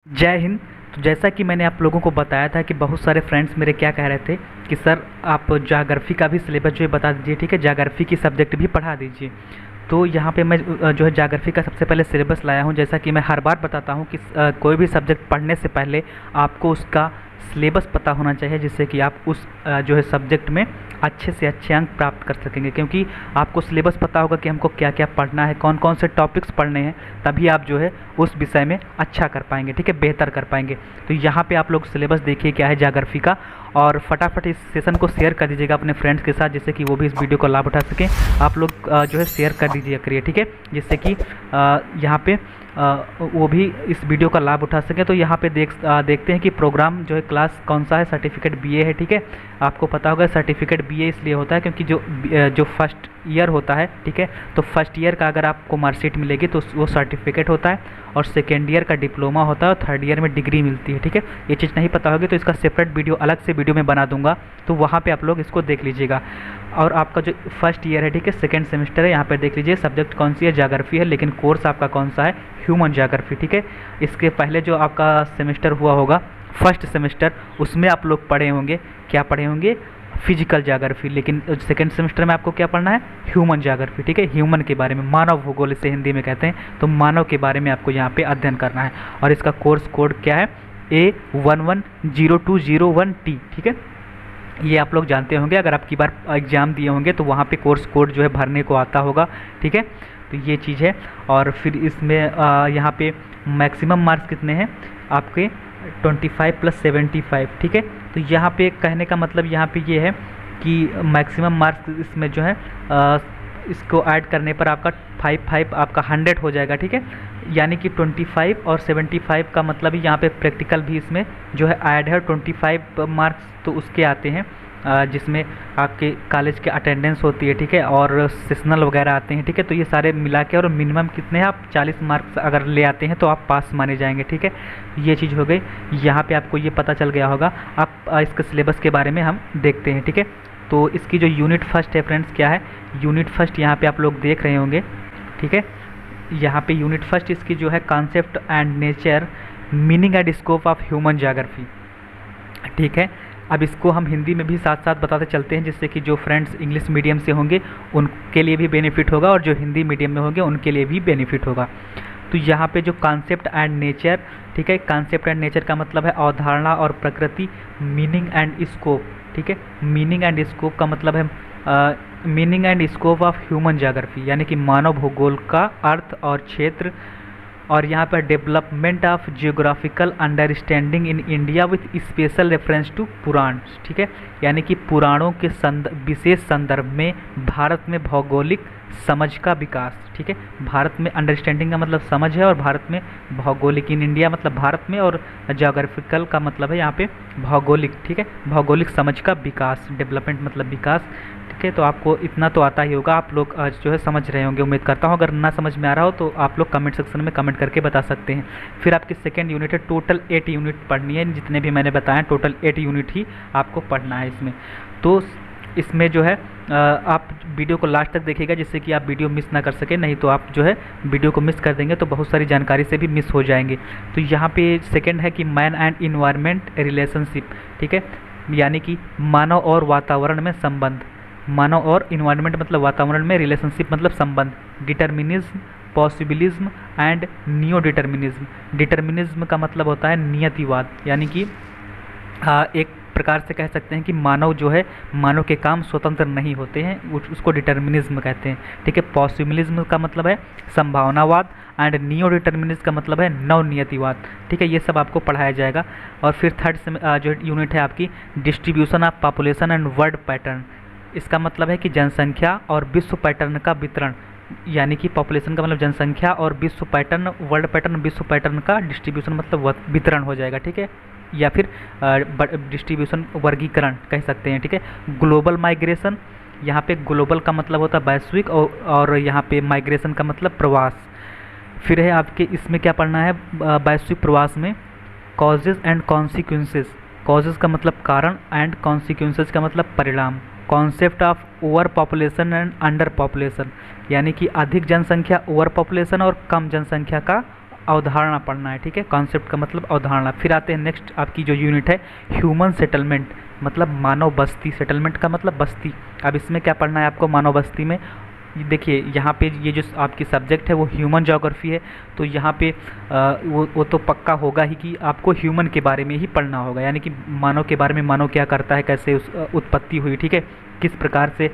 जय हिंद। तो जैसा कि मैंने आप लोगों को बताया था कि बहुत सारे फ्रेंड्स मेरे क्या कह रहे थे कि सर आप ज्योग्राफी का भी सिलेबस जो है बता दीजिए, ठीक है, ज्योग्राफी की सब्जेक्ट भी पढ़ा दीजिए। तो यहाँ पे मैं जो है ज्योग्राफी का सबसे पहले सिलेबस लाया हूँ। जैसा कि मैं हर बार बताता हूँ कि कोई भी सब्जेक्ट पढ़ने से पहले आपको उसका सिलेबस पता होना चाहिए, जिससे कि आप उस जो है सब्जेक्ट में अच्छे से अच्छे अंक प्राप्त कर सकेंगे। क्योंकि आपको सिलेबस पता होगा कि हमको क्या क्या पढ़ना है, कौन कौन से टॉपिक्स पढ़ने हैं, तभी आप जो है उस विषय में अच्छा कर पाएंगे, ठीक है, बेहतर कर पाएंगे। तो यहाँ पे आप लोग सिलेबस देखिए क्या है ज्योग्राफी का, और फटाफट इस सेशन को शेयर कर दीजिएगा अपने फ्रेंड्स के साथ, जिससे कि वो भी इस वीडियो का लाभ उठा सकें। आप लोग जो है शेयर कर दीजिए करिए, ठीक है, जिससे कि यहाँ पे वो भी इस वीडियो का लाभ उठा सकें। तो यहाँ पे देखते हैं कि प्रोग्राम जो है क्लास कौन सा है, सर्टिफिकेट बीए है, ठीक है। आपको पता होगा सर्टिफिकेट बीए इसलिए होता है क्योंकि जो फर्स्ट ईयर होता है, ठीक है, तो फर्स्ट ईयर का अगर आपको मार्कशीट मिलेगी तो वो सर्टिफिकेट होता है, और सेकेंड ईयर का डिप्लोमा होता है, और थर्ड ईयर में डिग्री मिलती है, ठीक है। ये चीज़ नहीं पता होगी तो इसका सेपरेट वीडियो अलग से वीडियो में बना दूंगा, तो वहाँ पे आप लोग इसको देख लीजिएगा। और आपका जो फर्स्ट ईयर है, ठीक है, सेकेंड सेमेस्टर है, यहाँ पे देख लीजिए सब्जेक्ट कौन सी है, ज्योग्राफी है, लेकिन कोर्स आपका कौन सा है, ह्यूमन ज्योग्राफी, ठीक है। इसके पहले जो आपका सेमेस्टर हुआ होगा फर्स्ट सेमेस्टर, उसमें आप लोग पढ़े होंगे, क्या पढ़े होंगे, फिजिकल ज्योग्राफी। लेकिन सेकेंड सेमेस्टर में आपको क्या पढ़ना है, ह्यूमन ज्योग्राफी, ठीक है, ह्यूमन के बारे में, मानव भूगोल इसे हिंदी में कहते हैं। तो मानव के बारे में आपको यहाँ पे अध्ययन करना है, और इसका कोर्स कोड क्या है, A110201T, ठीक है। ये आप लोग जानते होंगे, अगर आपकी बार एग्ज़ाम दिए होंगे तो वहाँ पे कोर्स कोड जो है भरने को आता होगा, ठीक है। तो ये चीज़ है। और फिर इसमें यहाँ पे मैक्सिमम मार्क्स कितने हैं आपके, 25 + 75, ठीक है। तो यहाँ पे कहने का मतलब यहाँ पे ये है कि मैक्सिमम मार्क्स इसमें जो है इसको ऐड करने पर आपका 5 आपका 100 हो जाएगा, ठीक है। यानी कि 25 और 75 का मतलब ही यहाँ पे प्रैक्टिकल भी इसमें जो है ऐड है। 25 मार्क्स तो उसके आते हैं जिसमें आपके कॉलेज के अटेंडेंस होती है, ठीक है, और सेशनल वगैरह आते हैं, ठीक है। तो ये सारे मिला के, और मिनिमम कितने हैं, आप 40 मार्क्स अगर ले आते हैं तो आप पास माने जाएंगे, ठीक है। ये चीज़ हो गई, यहाँ पे आपको ये पता चल गया होगा। आप इसके सिलेबस के बारे में हम देखते हैं, ठीक है। तो इसकी जो यूनिट फर्स्ट है फ्रेंड्स, क्या है यूनिट फर्स्ट, यहाँ पे आप लोग देख रहे होंगे, ठीक है। यहाँ पे यूनिट फर्स्ट इसकी जो है concept and nature, meaning and scope of human geography, ठीक है। अब इसको हम हिंदी में भी साथ साथ बताते चलते हैं, जिससे कि जो फ्रेंड्स इंग्लिश मीडियम से होंगे उनके लिए भी बेनिफिट होगा, और जो हिंदी मीडियम में होंगे उनके लिए भी बेनिफिट होगा। तो यहाँ पे जो कॉन्सेप्ट एंड नेचर, ठीक है, कॉन्सेप्ट एंड नेचर का मतलब है अवधारणा और प्रकृति, मीनिंग एंड स्कोप, ठीक है। मीनिंग एंड स्कोप का मतलब है meaning and scope of human geography, यानी कि मानव भूगोल का अर्थ और क्षेत्र। और यहाँ पर development of geographical understanding in India with special reference to Purana, ठीक है, यानी कि पुराणों के विशेष संदर्भ में भारत में भौगोलिक समझ का विकास, ठीक है। भारत में अंडरस्टैंडिंग का मतलब समझ है, और भारत में भौगोलिक, इन इंडिया मतलब भारत में, और ज्योग्राफिकल का मतलब है यहाँ पे भौगोलिक, ठीक है, भौगोलिक समझ का विकास, डेवलपमेंट मतलब विकास, ठीक है। तो आपको इतना तो आता ही होगा, आप लोग जो है समझ रहे होंगे, उम्मीद करता हूँ। अगर ना समझ में आ रहा हो तो आप लोग कमेंट सेक्शन में कमेंट करके बता सकते हैं। फिर आपकी सेकेंड यूनिट है, टोटल 8 यूनिट पढ़नी है, जितने भी मैंने बताया टोटल 8 यूनिट ही आपको पढ़ना है इसमें। तो इसमें जो है आप वीडियो को लास्ट तक देखिएगा, जिससे कि आप वीडियो मिस ना कर सके, नहीं तो आप जो है वीडियो को मिस कर देंगे तो बहुत सारी जानकारी से भी मिस हो जाएंगे। तो यहाँ पे सेकेंड है कि मैन एंड इन्वायरमेंट रिलेशनशिप, ठीक है, यानी कि मानव और वातावरण में संबंध, मानव और इन्वायरमेंट मतलब वातावरण में, रिलेशनशिप मतलब संबंध, determinism, possibilism and neo determinism. Determinism का मतलब होता है नियतिवाद, यानी कि एक प्रकार से कह सकते हैं कि मानव जो है, मानव के काम स्वतंत्र नहीं होते हैं, उसको डिटर्मिनिज्म कहते हैं, ठीक है। पॉसिबिलिज्म का मतलब है संभावनावाद, एंड नियो डिटर्मिनिज्म का मतलब है नवनियतिवाद, ठीक है। ये सब आपको पढ़ाया जाएगा। और फिर थर्ड जो यूनिट है आपकी, distribution of population and world pattern. इसका मतलब है कि जनसंख्या और विश्व पैटर्न का वितरण, यानी कि पॉपुलेशन का मतलब जनसंख्या, और विश्व पैटर्न, वर्ल्ड पैटर्न, विश्व पैटर्न का डिस्ट्रीब्यूशन मतलब वितरण हो जाएगा, ठीक है, या फिर डिस्ट्रीब्यूशन वर्गीकरण कह सकते हैं, ठीक है। ग्लोबल माइग्रेशन, यहाँ पे ग्लोबल का मतलब होता है वैश्विक, और यहाँ पे माइग्रेशन का मतलब प्रवास। फिर है आपके इसमें क्या पढ़ना है, वैश्विक प्रवास में कॉजेज़ एंड कॉन्सिक्वेंसेस। कॉजेज़ का मतलब कारण, एंड कॉन्सिक्वेंसेस का मतलब परिणाम। Concept of over population and under population, यानी कि अधिक जनसंख्या ओवर पॉपुलेशन और कम जनसंख्या का अवधारणा पढ़ना है, ठीक है। कॉन्सेप्ट का मतलब अवधारणा। फिर आते हैं नेक्स्ट आपकी जो यूनिट है ह्यूमन सेटलमेंट, मतलब मानव बस्ती। सेटलमेंट का मतलब बस्ती। अब इसमें क्या पढ़ना है आपको मानव बस्ती में? देखिए यहाँ पे ये जो आपकी सब्जेक्ट है वो ह्यूमन ज्योग्राफी है, तो यहाँ पे वो तो पक्का होगा ही कि आपको ह्यूमन के बारे में ही पढ़ना होगा, यानी कि मानव के बारे में, मानव क्या करता है, कैसे उस उत्पत्ति हुई, ठीक है, किस प्रकार से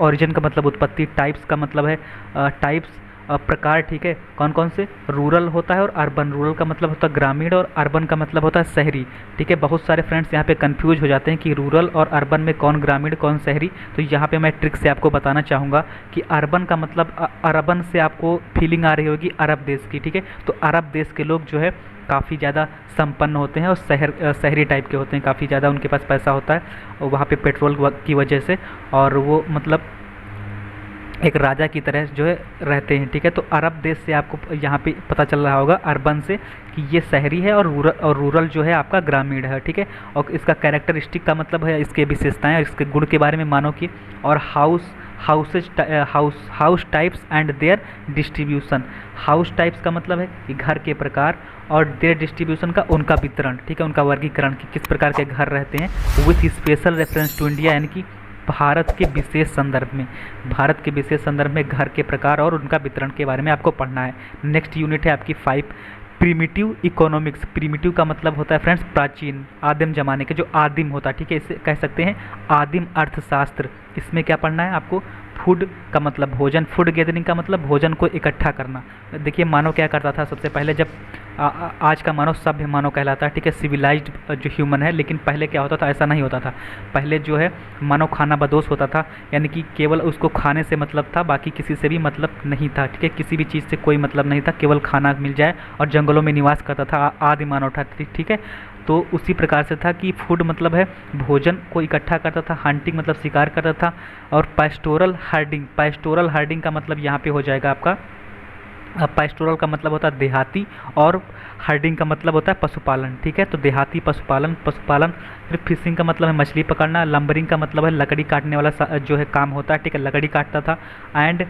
ओरिजिन का मतलब उत्पत्ति, टाइप्स का मतलब है टाइप्स प्रकार, ठीक है, कौन कौन से, रूरल होता है और अर्बन। रूरल का मतलब होता है ग्रामीण और अर्बन का मतलब होता है शहरी, ठीक है। बहुत सारे फ्रेंड्स यहाँ पे कंफ्यूज हो जाते हैं कि रूरल और अर्बन में कौन ग्रामीण कौन शहरी, तो यहाँ पे मैं ट्रिक से आपको बताना चाहूँगा कि अर्बन का मतलब अर्बन से आपको फीलिंग आ रही होगी अरब देश की, ठीक है। तो अरब देश के लोग जो है काफ़ी ज़्यादा संपन्न होते हैं और शहरी टाइप के होते हैं, काफ़ी ज़्यादा उनके पास पैसा होता है और वहाँ पे पेट्रोल की वजह से, और वो मतलब एक राजा की तरह जो है रहते हैं, ठीक है। तो अरब देश से आपको यहाँ पे पता चल रहा होगा अर्बन से कि ये शहरी है और रूरल जो है आपका ग्रामीण है, ठीक है। और इसका कैरेक्टरिस्टिक का मतलब है इसके विशेषताएं और इसके गुण के बारे में मानो कि, और house types and there distribution. House types का मतलब है कि घर के प्रकार, और देयर डिस्ट्रीब्यूशन का उनका वितरण, ठीक है, उनका वर्गीकरण कि किस प्रकार के घर रहते हैं, with special reference to India, यानी कि भारत के विशेष संदर्भ में, भारत के विशेष संदर्भ में घर के प्रकार और उनका वितरण के बारे में आपको पढ़ना है। नेक्स्ट यूनिट है आपकी 5 प्रीमिटिव इकोनॉमिक्स। प्रीमिटिव का मतलब होता है फ्रेंड्स प्राचीन, आदिम जमाने के, जो आदिम होता है, ठीक है, इसे कह सकते हैं आदिम अर्थशास्त्र। इसमें क्या पढ़ना है आपको? फूड का मतलब भोजन, फूड गैदरिंग का मतलब भोजन को इकट्ठा करना। देखिए मानव क्या करता था सबसे पहले, जब आज का मानव सभ्य मानव कहलाता है, ठीक है, सिविलाइज्ड जो ह्यूमन है, लेकिन पहले क्या होता था, ऐसा नहीं होता था। पहले जो है मानव खाना बदोश होता था, यानी कि केवल उसको खाने से मतलब था, बाकी किसी से भी मतलब नहीं था, ठीक है, किसी भी चीज़ से कोई मतलब नहीं था, केवल खाना मिल जाए, और जंगलों में निवास करता था, आदि मानव था, ठीक है। तो उसी प्रकार से था कि फूड मतलब है भोजन को इकट्ठा करता था, हंटिंग मतलब शिकार करता था, और पैस्टोरल हार्डिंग, पैस्टोरल हार्डिंग का मतलब यहाँ पे हो जाएगा आपका, पैस्टोरल का मतलब होता है देहाती, और हार्डिंग का मतलब होता है पशुपालन, ठीक है। तो देहाती पशुपालन, फिर फिशिंग का मतलब है मछली पकड़ना, लंबरिंग का मतलब है लकड़ी काटने वाला जो है काम होता है, ठीक है, लकड़ी काटता था। एंड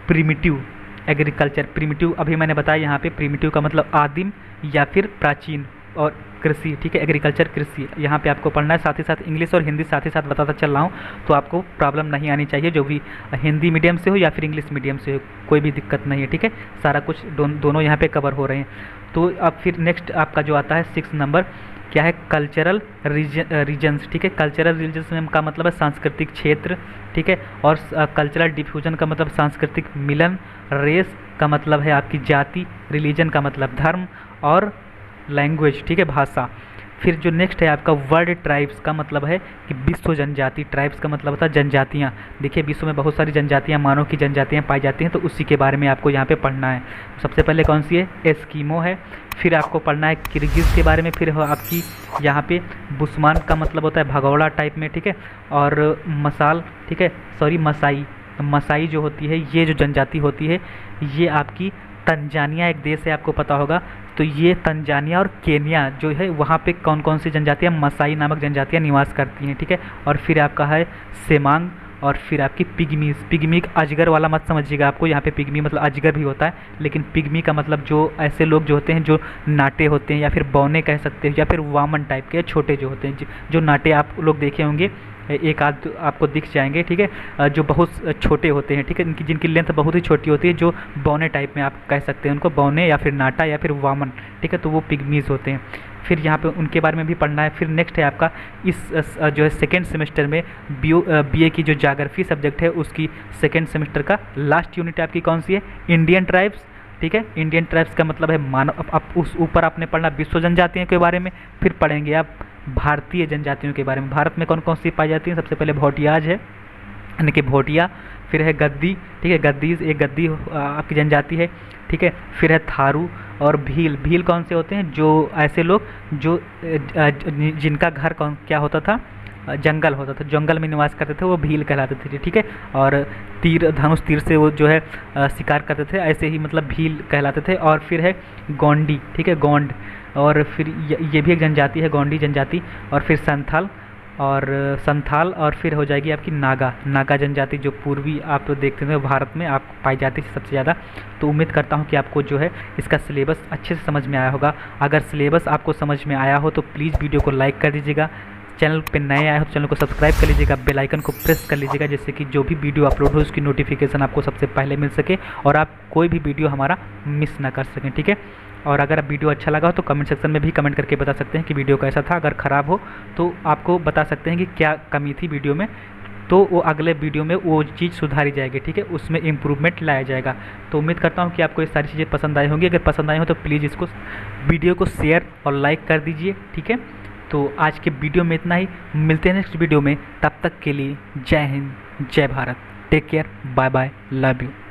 प्रीमिटिव एग्रीकल्चर, प्रीमिटिव अभी मैंने बताया यहाँ पे, प्रीमिटिव का मतलब आदिम या फिर प्राचीन, और कृषि, ठीक है, एग्रीकल्चर कृषि यहाँ पे आपको पढ़ना है। साथ ही साथ इंग्लिश और हिंदी साथ ही साथ बताता चल रहा हूँ, तो आपको प्रॉब्लम नहीं आनी चाहिए, जो भी हिंदी मीडियम से हो या फिर इंग्लिश मीडियम से हो, कोई भी दिक्कत नहीं है, ठीक है। सारा कुछ दोनों यहाँ पे कवर हो रहे हैं। तो अब फिर नेक्स्ट आपका जो आता है 6 नंबर, क्या है? कल्चरल रीजन्स, ठीक है। कल्चरल रीजन्स में का मतलब है सांस्कृतिक क्षेत्र, ठीक है, और कल्चरल डिफ्यूजन का मतलब सांस्कृतिक मिलन, रेस का मतलब है आपकी जाति, रिलीजन का मतलब धर्म, और लैंग्वेज, ठीक है, भाषा। फिर जो नेक्स्ट है आपका वर्ड ट्राइब्स का मतलब है कि विश्व जनजाति, ट्राइब्स का मतलब होता है जनजातियाँ। देखिए विश्व में बहुत सारी जनजातियाँ, मानव की जनजातियाँ पाई जाती हैं, तो उसी के बारे में आपको यहाँ पे पढ़ना है। सबसे पहले कौन सी है? एस्कीमो है। फिर आपको पढ़ना है किर्गिज़ के बारे में। फिर आपकी यहाँ पे बुस्मान का मतलब होता है भगौड़ा टाइप में, ठीक है, और मसाल, ठीक है, सॉरी मसाई, मसाई जो होती है, ये जो जनजाति होती है, ये आपकी तंजानिया एक देश है, आपको पता होगा, तो ये तंजानिया और केनिया जो है, वहाँ पे कौन कौन सी जनजातियाँ, मसाई नामक जनजातियाँ निवास करती हैं, ठीक है। और फिर आपका है सेमांग, और फिर आपकी पिग्मीज। पिग्मी अजगर वाला मत समझिएगा, आपको यहाँ पे पिग्मी मतलब अजगर भी होता है, लेकिन पिग्मी का मतलब जो ऐसे लोग जो होते हैं जो नाटे होते हैं, या फिर बौने कह सकते हैं, या फिर वामन टाइप के छोटे जो होते हैं, जो नाटे आप लोग देखे होंगे, एक आध आपको दिख जाएंगे, ठीक है, जो बहुत छोटे होते हैं, ठीक है, जिनकी लेंथ बहुत ही छोटी होती है, जो बौने टाइप में आप कह सकते हैं उनको, बौने या फिर नाटा या फिर वामन, ठीक है, तो वो पिग्मीज होते हैं। फिर यहाँ पे उनके बारे में भी पढ़ना है। फिर नेक्स्ट है आपका इस जो है सेकेंड सेमेस्टर में बीए की जो ज्योग्राफी सब्जेक्ट है, उसकी सेकेंड सेमेस्टर का लास्ट यूनिट आपकी कौन सी है? इंडियन ट्राइब्स, ठीक है। इंडियन ट्राइब्स का मतलब है मानव, अब उस ऊपर आपने पढ़ना विश्व जनजातियों के बारे में, फिर पढ़ेंगे आप भारतीय जनजातियों के बारे में। भारत में कौन कौन सी पाई जाती हैं? सबसे पहले भोटियाज है, यानी कि भोटिया, फिर है गद्दी, ठीक है, गद्दीज एक गद्दी आपकी जनजाति है, ठीक है। फिर है थारू और भील। भील कौन से होते हैं? जो ऐसे लोग जो जिनका घर कौन क्या होता था? जंगल होता था, जंगल में निवास करते थे, वो भील कहलाते थे, ठीक है। और तीर, धनुष तीर से वो जो है शिकार करते थे, ऐसे ही मतलब भील कहलाते थे। और फिर है गोंडी, ठीक है, गोंड, और फिर ये भी एक जनजाति है, गोंडी जनजाति। और फिर संथाल, और संथाल, और फिर हो जाएगी आपकी नागा। नागा जनजाति जो पूर्वी आप देखते हैं भारत में आप पाई जाती है सबसे ज़्यादा। तो उम्मीद करता हूँ कि आपको जो है इसका सिलेबस अच्छे से समझ में आया होगा। अगर सिलेबस आपको समझ में आया हो तो प्लीज़ वीडियो को लाइक कर दीजिएगा। चैनल पे नए आए हो तो चैनल को सब्सक्राइब कर लीजिएगा, बेल आइकन को प्रेस कर लीजिएगा, जिससे कि जो भी वीडियो अपलोड हो उसकी नोटिफिकेशन आपको सबसे पहले मिल सके और आप कोई भी वीडियो हमारा मिस ना कर सकें, ठीक है। और अगर आप वीडियो अच्छा लगा हो तो कमेंट सेक्शन में भी कमेंट करके बता सकते हैं कि वीडियो कैसा था। अगर ख़राब हो तो आपको बता सकते हैं कि क्या कमी थी वीडियो में, तो वो अगले वीडियो में वो चीज़ सुधारी जाएगी, ठीक है, उसमें इम्प्रूवमेंट लाया जाएगा। तो उम्मीद करता हूँ कि आपको ये सारी चीज़ें पसंद आई होंगी। अगर पसंद आई हो तो प्लीज़ इसको वीडियो को शेयर और लाइक कर दीजिए, ठीक है। तो आज के वीडियो में इतना ही, मिलते हैं नेक्स्ट वीडियो में। तब तक के लिए जय हिंद, जय Bharat, take care, bye bye, love you.